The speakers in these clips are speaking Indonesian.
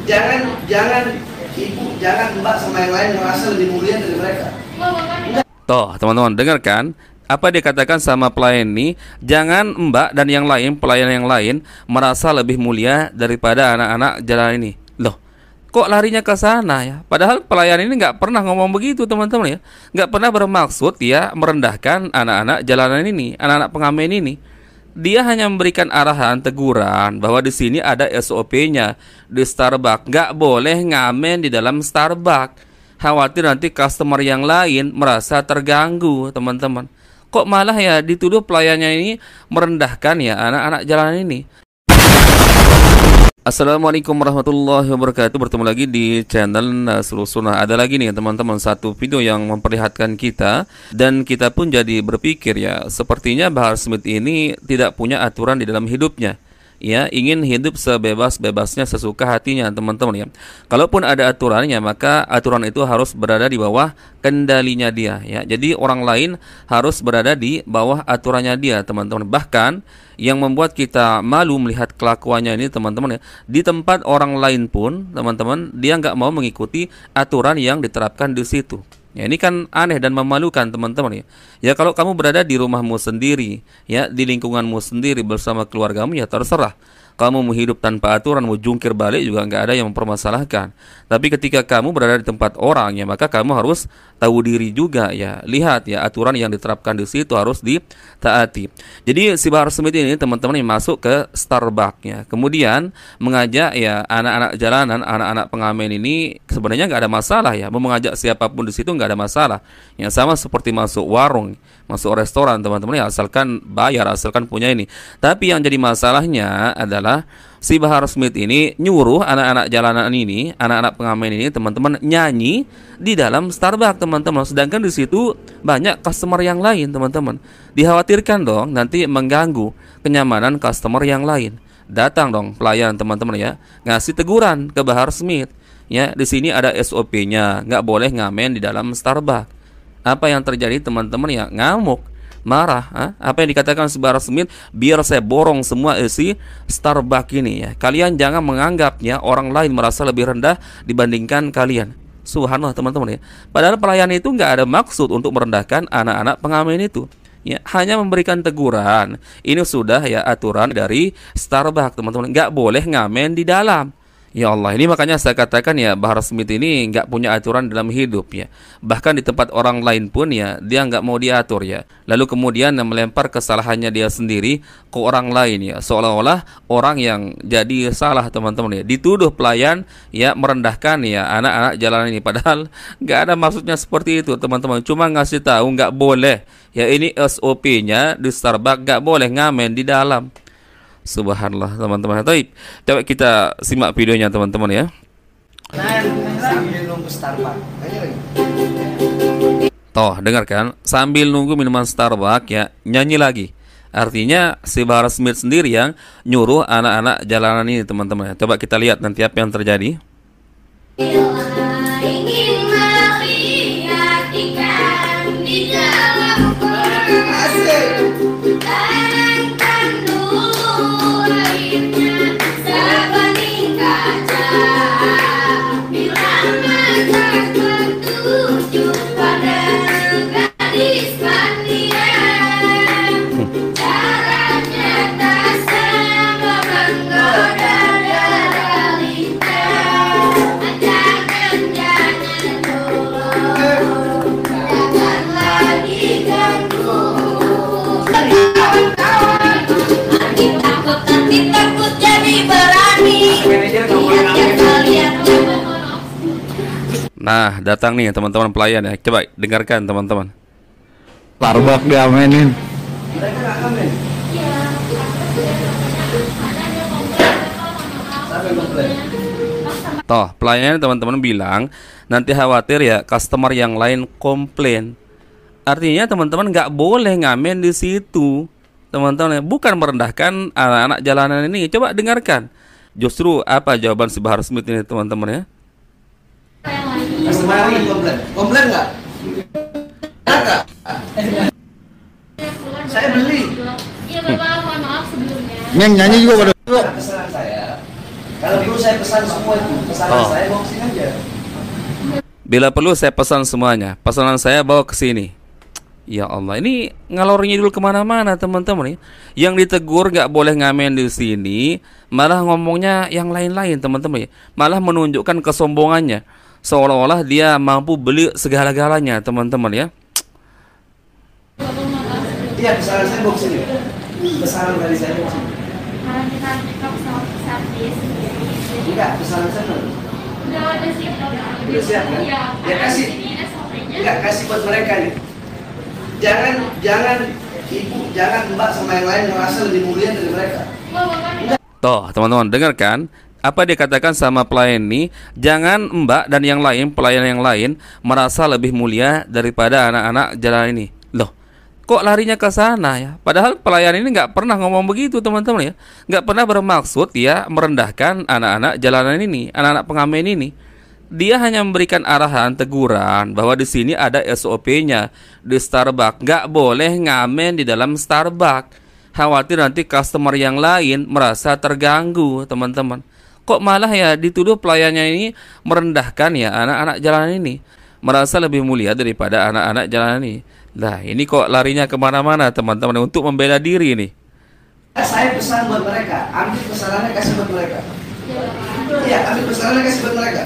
jangan ibu, jangan mbak sama yang lain merasa lebih mulia dari mereka. Toh, teman-teman dengarkan apa dia katakan sama pelayan ini, jangan mbak dan yang lain, pelayan yang lain merasa lebih mulia daripada anak-anak jalan ini. Loh, kok larinya ke sana ya? Padahal pelayan ini nggak pernah ngomong begitu, teman-teman ya. Nggak pernah bermaksud ya merendahkan anak-anak jalanan ini, anak-anak pengamen ini. Dia hanya memberikan arahan, teguran bahwa di sini ada SOP-nya di Starbucks. Nggak boleh ngamen di dalam Starbucks. Khawatir nanti customer yang lain merasa terganggu, teman-teman. Kok malah ya dituduh pelayannya ini merendahkan ya anak-anak jalanan ini. Assalamualaikum warahmatullahi wabarakatuh. Bertemu lagi di channel Nasrul Sunnah. Ada lagi nih teman-teman satu video yang memperlihatkan kita, dan kita pun jadi berpikir ya, sepertinya Bahar Smith ini tidak punya aturan di dalam hidupnya. Ya, ingin hidup sebebas-bebasnya sesuka hatinya, teman-teman ya. Kalaupun ada aturannya, maka aturan itu harus berada di bawah kendalinya dia ya. Jadi orang lain harus berada di bawah aturannya dia, teman-teman. Bahkan yang membuat kita malu melihat kelakuannya ini, teman-teman ya, di tempat orang lain pun, teman-teman, dia nggak mau mengikuti aturan yang diterapkan di situ. Ya, ini kan aneh dan memalukan, teman-teman ya. Ya kalau kamu berada di rumahmu sendiri, ya di lingkunganmu sendiri bersama keluargamu, ya terserah. Kamu mau hidup tanpa aturan, mau jungkir balik juga nggak ada yang mempermasalahkan. Tapi ketika kamu berada di tempat orang, ya maka kamu harus tahu diri juga ya. Lihat ya, aturan yang diterapkan di situ harus ditaati. Jadi si Bahar Smith ini, teman-teman, yang masuk ke Starbucks ya. Kemudian mengajak ya anak-anak jalanan, anak-anak pengamen ini, sebenarnya nggak ada masalah ya. Mau mengajak siapapun di situ nggak ada masalah. Yang sama seperti masuk warung, masuk restoran, teman-teman ya, asalkan bayar, asalkan punya ini. Tapi yang jadi masalahnya adalah si Bahar Smith ini nyuruh anak-anak jalanan ini, anak-anak pengamen ini, teman-teman, nyanyi di dalam Starbucks, teman-teman. Sedangkan di situ banyak customer yang lain, teman-teman. Dikhawatirkan dong nanti mengganggu kenyamanan customer yang lain. Datang dong pelayan, teman-teman ya, ngasih teguran ke Bahar Smith. Ya, di sini ada SOP-nya, nggak boleh ngamen di dalam Starbucks. Apa yang terjadi, teman-teman ya? Ngamuk, marah. Apa yang dikatakan si Bahar Smith, biar saya borong semua isi Starbucks ini ya. Kalian jangan menganggapnya orang lain merasa lebih rendah dibandingkan kalian. Subhanallah, teman-teman ya. Padahal pelayan itu nggak ada maksud untuk merendahkan anak-anak pengamen itu. Ya, hanya memberikan teguran. Ini sudah ya aturan dari Starbucks, teman-teman. Nggak boleh ngamen di dalam. Ya Allah, ini makanya saya katakan ya, Bahar Smith ini nggak punya aturan dalam hidup ya. Bahkan di tempat orang lain pun ya, dia nggak mau diatur ya. Lalu kemudian melempar kesalahannya dia sendiri ke orang lain ya. Seolah-olah orang yang jadi salah, teman-teman ya. Dituduh pelayan ya merendahkan ya anak-anak jalanan ini. Padahal nggak ada maksudnya seperti itu, teman-teman. Cuma ngasih tahu nggak boleh. Ya ini SOP-nya di Starbucks, nggak boleh ngamen di dalam. Subhanallah, teman-teman. Baik, coba kita simak videonya, teman-teman ya. Sambil nunggu Starbucks. Toh, dengarkan, sambil nunggu minuman Starbucks ya, nyanyi lagi. Artinya si Bahar Smith sendiri yang nyuruh anak-anak jalanan ini, teman-teman. Coba kita lihat nanti apa yang terjadi. Nah, datang nih teman-teman pelayan ya. Coba dengarkan, teman-teman. Starbucks diamenin. Mereka nggak ngamen. Toh, pelayan teman-teman bilang nanti khawatir ya customer yang lain komplain. Artinya teman-teman nggak boleh ngamen di situ, teman-teman. Bukan merendahkan anak-anak jalanan ini. Coba dengarkan. Justru apa jawaban si Bahar Smith ini, teman-teman ya? Customer lain komplain. Komplain nggak? Enggak. Saya beli. Iya Bapak, mohon maaf sebelumnya. Yang nyanyi juga pada Kesalahan saya. Kalau perlu saya pesan semua itu, pesanan saya bawa ke sini aja. Bila perlu saya pesan semuanya, pesanan saya bawa ke sini. Ya Allah, ini ngalor ngidul kemana-mana teman-teman ya. Yang ditegur nggak boleh ngamen di sini, malah ngomongnya yang lain-lain teman-teman ya. Malah menunjukkan kesombongannya, seolah-olah dia mampu beli segala-galanya teman-teman ya. Iya, pesanan saya bawa ke sini. Pesanan dari saya bawa ke sini. Kita servis. Enggak, pesanan saya mana? Udah ada sih. Udah siap kan? Iya. Ya kasih. Ini SOP-nya. Enggak, kasih buat mereka nih. Jangan ibu, jangan mbak sama yang lain merasa lebih mulia dari mereka. Toh teman-teman dengarkan apa dia katakan sama pelayan ini. Jangan mbak dan yang lain, pelayan yang lain merasa lebih mulia daripada anak-anak jalan ini. Loh, kok larinya ke sana ya? Padahal pelayan ini nggak pernah ngomong begitu teman-teman ya. Nggak pernah bermaksud ya merendahkan anak-anak jalanan ini, anak-anak pengamen ini. Dia hanya memberikan arahan, teguran bahwa di sini ada SOP-nya di Starbucks. Nggak boleh ngamen di dalam Starbucks. Khawatir nanti customer yang lain merasa terganggu teman-teman. Kok malah ya dituduh pelayannya ini merendahkan ya anak-anak jalanan ini, merasa lebih mulia daripada anak-anak jalanan ini. Nah ini kok larinya kemana-mana teman-teman untuk membela diri ini. Saya pesan buat mereka, ambil pesanannya kasih buat mereka. Iya, ambil pesanannya kasih buat mereka.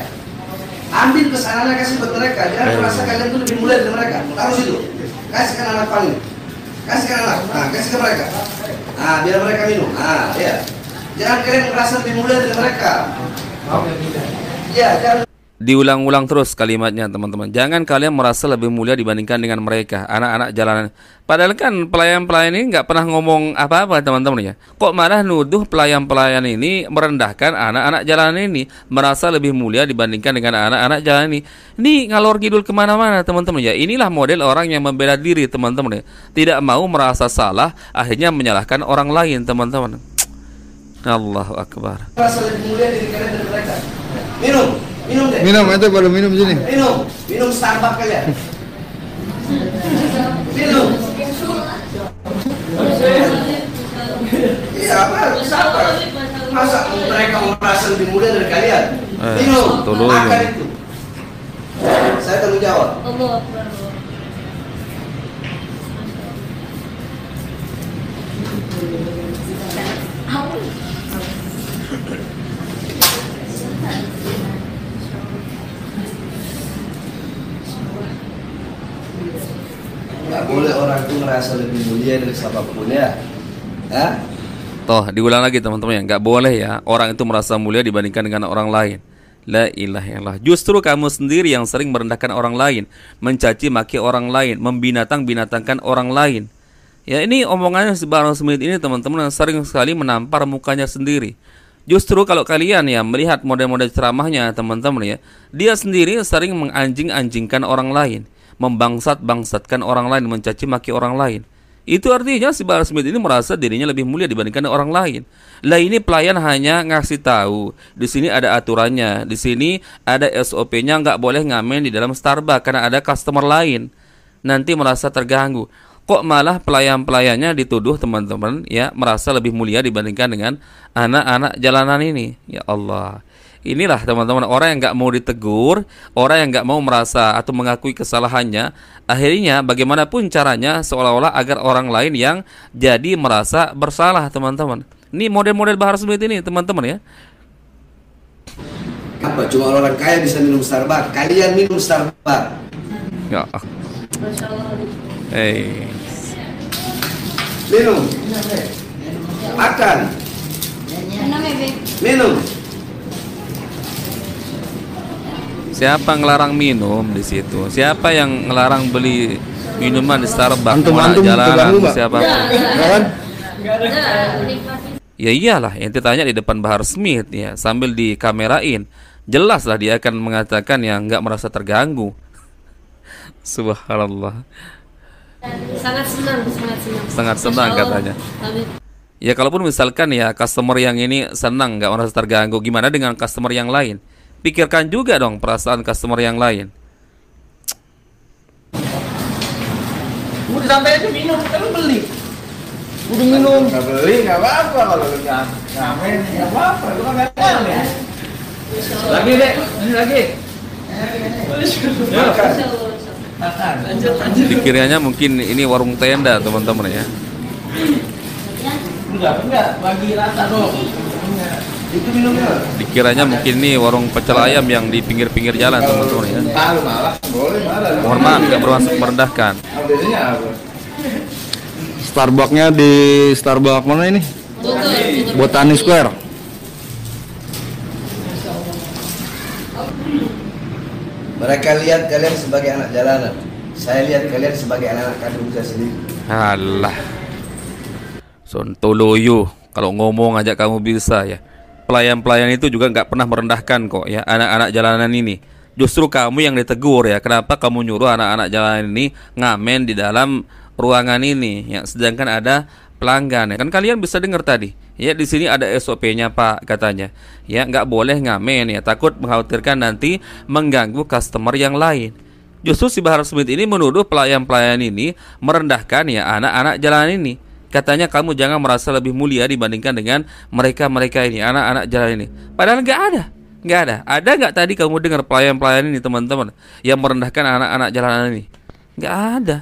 Ambil pesanannya kasih buat mereka. Jangan merasa kalian tuh lebih mulia dari mereka. Taruh situ. Kasihkan anak panggil. Kasihkan anak. Nah, kasih ke mereka. Nah, biar mereka minum. Nah, ya. Jangan kalian merasa lebih mulia dari mereka. Ya, jangan. Diulang-ulang terus kalimatnya teman-teman. Jangan kalian merasa lebih mulia dibandingkan dengan mereka, anak-anak jalanan. Padahal kan pelayan-pelayan ini nggak pernah ngomong apa-apa teman-teman ya. Kok malah nuduh pelayan-pelayan ini merendahkan anak-anak jalanan ini, merasa lebih mulia dibandingkan dengan anak-anak jalanan ini. Ini ngalor ngidul kemana-mana teman-teman ya. Inilah model orang yang membela diri teman-teman ya. Tidak mau merasa salah, akhirnya menyalahkan orang lain teman-teman. Allahu Akbar. Merasa lebih mulia dari kalian dari mereka. Minum. Minum deh. Minum itu baru minum sini. Minum Starbucks kalian. Minum. Iya, apa? Starbucks. Masa mereka merasa lebih mulia dari kalian? Minum. Makan itu. Saya tanggung jawab. Nggak boleh orang itu merasa lebih mulia dari siapapun ya. Hah? Toh diulang lagi teman-teman ya, nggak boleh ya orang itu merasa mulia dibandingkan dengan orang lain. La ilaha illallah. Justru kamu sendiri yang sering merendahkan orang lain, mencaci maki orang lain, membinatang-binatangkan orang lain. Ya ini omongannya si Bahar Smith ini teman-teman yang sering sekali menampar mukanya sendiri. Justru kalau kalian ya melihat model-model ceramahnya teman-teman ya, dia sendiri sering menganjing-anjingkan orang lain, membangsat-bangsatkan orang lain, mencaci maki orang lain. Itu artinya si Bahar Smith ini merasa dirinya lebih mulia dibandingkan orang lain. Lah ini pelayan hanya ngasih tahu, di sini ada aturannya, di sini ada SOP-nya, nggak boleh ngamen di dalam Starbucks karena ada customer lain. Nanti merasa terganggu. Kok malah pelayan-pelayannya dituduh teman-teman ya merasa lebih mulia dibandingkan dengan anak-anak jalanan ini. Ya Allah. Inilah teman-teman orang yang nggak mau ditegur, orang yang nggak mau merasa atau mengakui kesalahannya, akhirnya bagaimanapun caranya seolah-olah agar orang lain yang jadi merasa bersalah teman-teman. Ini model-model Bahar Smith ini teman-teman ya. Apa cuma orang kaya bisa minum Starbucks? Kalian minum Starbucks. Ya. Hey. Minum. Makan. Minum. Siapa ngelarang minum di situ? Siapa yang ngelarang beli minuman di Starbucks? Antum-antum terganggu, Mbak? Siapa? Kan? Ya iyalah, yang ditanya di depan Bahar Smith ya, sambil dikamerain, jelaslah dia akan mengatakan yang nggak merasa terganggu. Subhanallah. Sangat senang katanya. Ya kalaupun misalkan ya customer yang ini senang nggak merasa terganggu, gimana dengan customer yang lain? Pikirkan juga dong perasaan customer yang lain. Udah sampai aja minum, kan beli. Udah minum. Nggak beli nggak apa-apa, kalau lu ngamen nggak apa-apa, lu kan ngamen ya. Lagi dek, ini lagi. Makan. Makan. Dikiranya mungkin ini warung tenda teman-teman ya. Enggak, lagi rasa dong. Itu minumnya. Dikiranya mungkin ini warung pecel ayam yang di pinggir-pinggir jalan teman-teman ya. Tahu malah, boleh malah. Mohon maaf nggak bermaksud merendahkan. Update-nya apa? Starbucksnya di Starbucks mana ini? Botani Square. Mereka lihat kalian sebagai anak jalanan. Saya lihat kalian sebagai anak-anak kandung saya sendiri. Alah. Sontoloyo, kalau ngomong aja kamu bisa ya. Pelayan-pelayan itu juga nggak pernah merendahkan kok ya anak-anak jalanan ini. Justru kamu yang ditegur ya. Kenapa kamu nyuruh anak-anak jalanan ini ngamen di dalam ruangan ini ya, sedangkan ada pelanggan ya. Kan kalian bisa dengar tadi ya, di sini ada SOP-nya Pak katanya ya, nggak boleh ngamen ya, takut mengkhawatirkan nanti mengganggu customer yang lain. Justru si Bahar Smith ini menuduh pelayan-pelayan ini merendahkan ya anak-anak jalanan ini. Katanya kamu jangan merasa lebih mulia dibandingkan dengan mereka-mereka ini, anak-anak jalan ini. Padahal nggak ada. Ada nggak tadi kamu dengar pelayan-pelayan ini teman-teman yang merendahkan anak-anak jalanan ini? Nggak ada.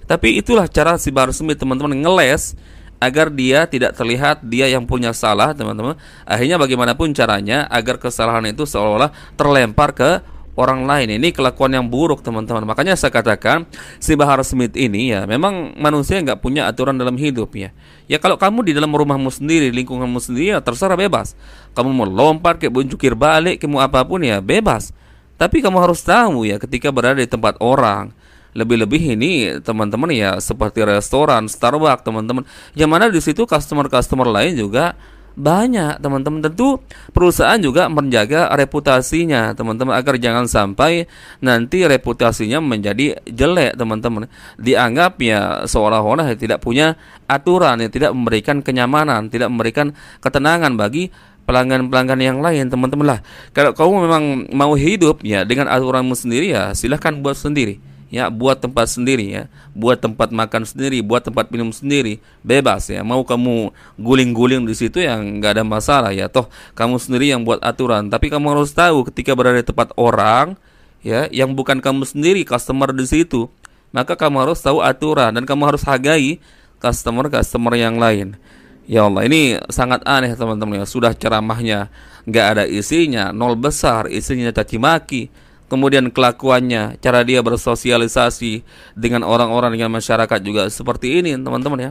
Tapi itulah cara si Bahar Smith teman-teman ngeles agar dia tidak terlihat dia yang punya salah teman-teman. Akhirnya bagaimanapun caranya agar kesalahan itu seolah-olah terlempar ke orang lain. Ini kelakuan yang buruk teman-teman. Makanya saya katakan si Bahar Smith ini ya memang manusia nggak punya aturan dalam hidup ya. Ya kalau kamu di dalam rumahmu sendiri, lingkunganmu sendiri ya terserah bebas. Kamu mau lompat, kayak buncukir balik, kamu apapun ya bebas. Tapi kamu harus tahu ya ketika berada di tempat orang. Lebih-lebih ini teman-teman ya seperti restoran, Starbucks teman-teman. Yang mana di situ customer-customer lain juga banyak teman-teman. Tentu perusahaan juga menjaga reputasinya teman-teman agar jangan sampai nanti reputasinya menjadi jelek teman-teman. Dianggap ya seolah-olah tidak punya aturan, yang tidak memberikan kenyamanan, tidak memberikan ketenangan bagi pelanggan-pelanggan yang lain teman-teman lah. Kalau kamu memang mau hidup ya dengan aturanmu sendiri ya silahkan buat sendiri. Ya, buat tempat sendiri ya, buat tempat makan sendiri, buat tempat minum sendiri, bebas ya. Mau kamu guling-guling di situ yang nggak ada masalah ya. Toh kamu sendiri yang buat aturan. Tapi kamu harus tahu ketika berada di tempat orang ya, yang bukan kamu sendiri customer di situ, maka kamu harus tahu aturan dan kamu harus hargai customer yang lain. Ya Allah, ini sangat aneh teman-teman ya. Sudah ceramahnya nggak ada isinya, nol besar, isinya caci maki. Kemudian kelakuannya, cara dia bersosialisasi dengan orang-orang, dengan masyarakat juga seperti ini teman-teman ya.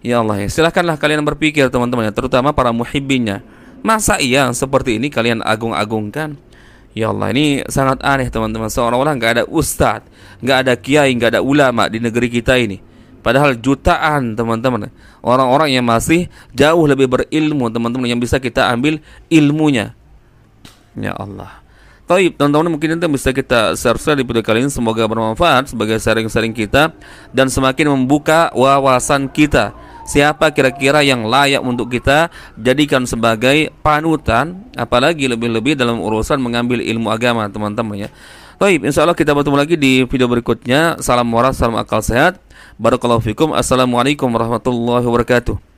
Ya Allah ya, silahkanlah kalian berpikir teman-teman ya, terutama para muhibbinnya. Masa iya seperti ini kalian agung-agungkan? Ya Allah, ini sangat aneh teman-teman. Seolah-olah nggak ada ustadz, nggak ada kiai, nggak ada ulama di negeri kita ini. Padahal jutaan teman-teman, orang-orang yang masih jauh lebih berilmu teman-teman, yang bisa kita ambil ilmunya. Ya Allah. Baik, teman-teman, mungkin itu bisa kita share di video kali ini. Semoga bermanfaat sebagai sharing-sharing kita dan semakin membuka wawasan kita. Siapa kira-kira yang layak untuk kita jadikan sebagai panutan, apalagi lebih-lebih dalam urusan mengambil ilmu agama, teman-teman ya. Baik, insya Allah kita bertemu lagi di video berikutnya. Salam waras, salam akal sehat. Barakallahu fikum. Assalamualaikum warahmatullahi wabarakatuh.